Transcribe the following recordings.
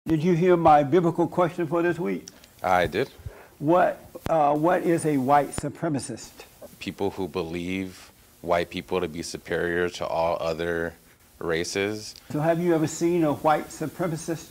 Did you hear my biblical question for this week? I did. What is a white supremacist? People who believe white people to be superior to all other races. So have you ever seen a white supremacist?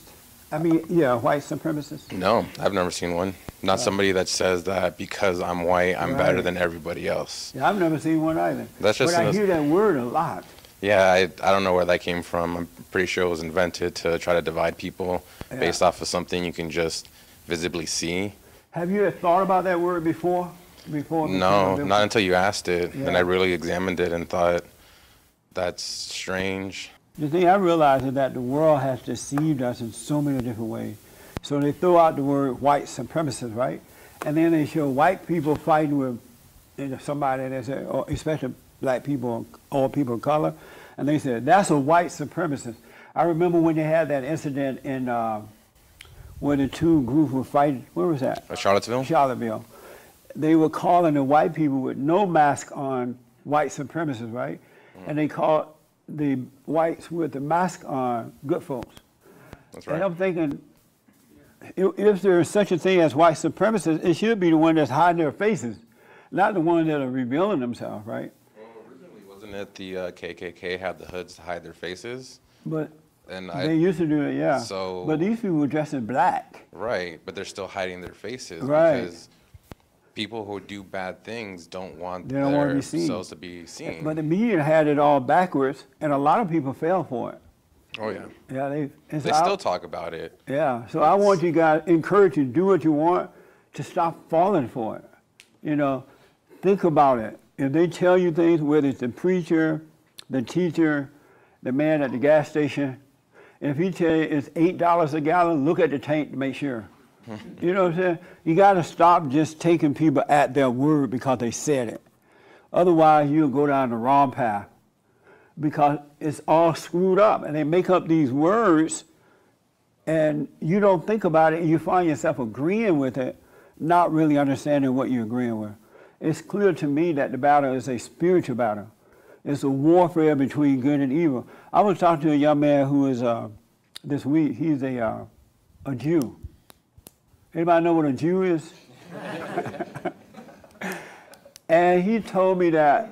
White supremacist? No, I've never seen one. Not somebody that says that because I'm white, I'm better than everybody else. Yeah, I've never seen one either. That's just but I hear that word a lot. Yeah, I don't know where that came from. I'm pretty sure it was invented to try to divide people based off of something you can just visibly see. Have you thought about that word before? No, not until you asked it. And I really examined it and thought, that's strange. The thing I realized is that the world has deceived us in so many different ways. So they throw out the word white supremacist, right? And then they show white people fighting with somebody, and they say, especially black people or people of color, and they said, that's a white supremacist. I remember when they had that incident in where the two groups were fighting. Where was that? Charlottesville? Charlottesville. They were calling the white people with no mask on white supremacists, right? And they called the whites with the mask on good folks. That's right. And I'm thinking, if there is such a thing as white supremacists, it should be the one that's hiding their faces, not the ones that are revealing themselves, right? Well, originally, wasn't it the KKK had the hoods to hide their faces? But they used to do it, yeah. So, but these people were dressed in black. Right, but they're still hiding their faces because people who do bad things don't want themselves to be seen. But the media had it all backwards, and a lot of people fell for it. Oh, yeah. Yeah, they still talk about it. Yeah, so I want you guys, encourage you to do what you want, to stop falling for it. You know, think about it. If they tell you things, whether it's the preacher, the teacher, the man at the gas station, if he tell you it's $8 a gallon, look at the tank to make sure. You know what I'm saying? You got to stop just taking people at their word because they said it. Otherwise, you'll go down the wrong path because it's all screwed up. And they make up these words, and you don't think about it, and you find yourself agreeing with it, not really understanding what you're agreeing with. It's clear to me that the battle is a spiritual battle. It's a warfare between good and evil. I was talking to a young man who is, this week, he's a Jew. Anybody know what a Jew is? And he told me that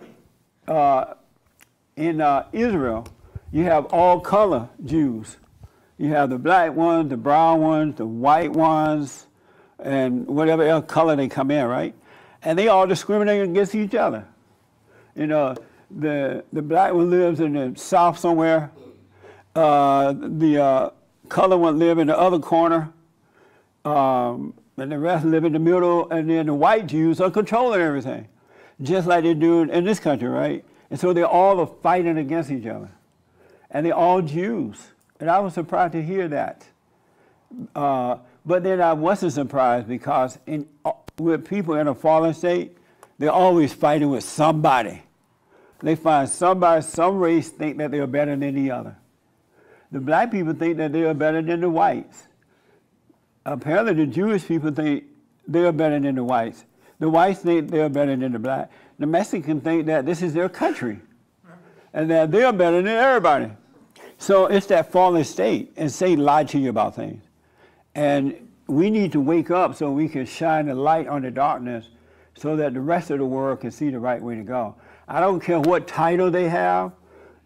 in Israel, you have all color Jews. You have the black ones, the brown ones, the white ones, and whatever else color they come in, right? And they all discriminate against each other. You know, the black one lives in the south somewhere. The color one live in the other corner. And the rest live in the middle, and then the white Jews are controlling everything, just like they do in this country, right? And so they all are fighting against each other. And they're all Jews. And I was surprised to hear that. But then I wasn't surprised because with people in a fallen state, they're always fighting with somebody. They find somebody, some race think that they're better than the other. The black people think that they are better than the whites. Apparently the Jewish people think they're better than the whites. The whites think they're better than the black. The Mexicans think that this is their country and that they're better than everybody. So it's that fallen state, and Satan lied to you about things. And we need to wake up so we can shine the light on the darkness so that the rest of the world can see the right way to go. I don't care what title they have,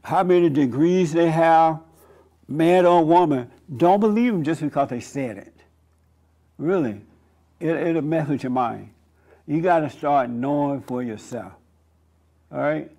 how many degrees they have, man or woman, don't believe them just because they said it. Really, it'll mess with your mind. You got to start knowing for yourself, all right?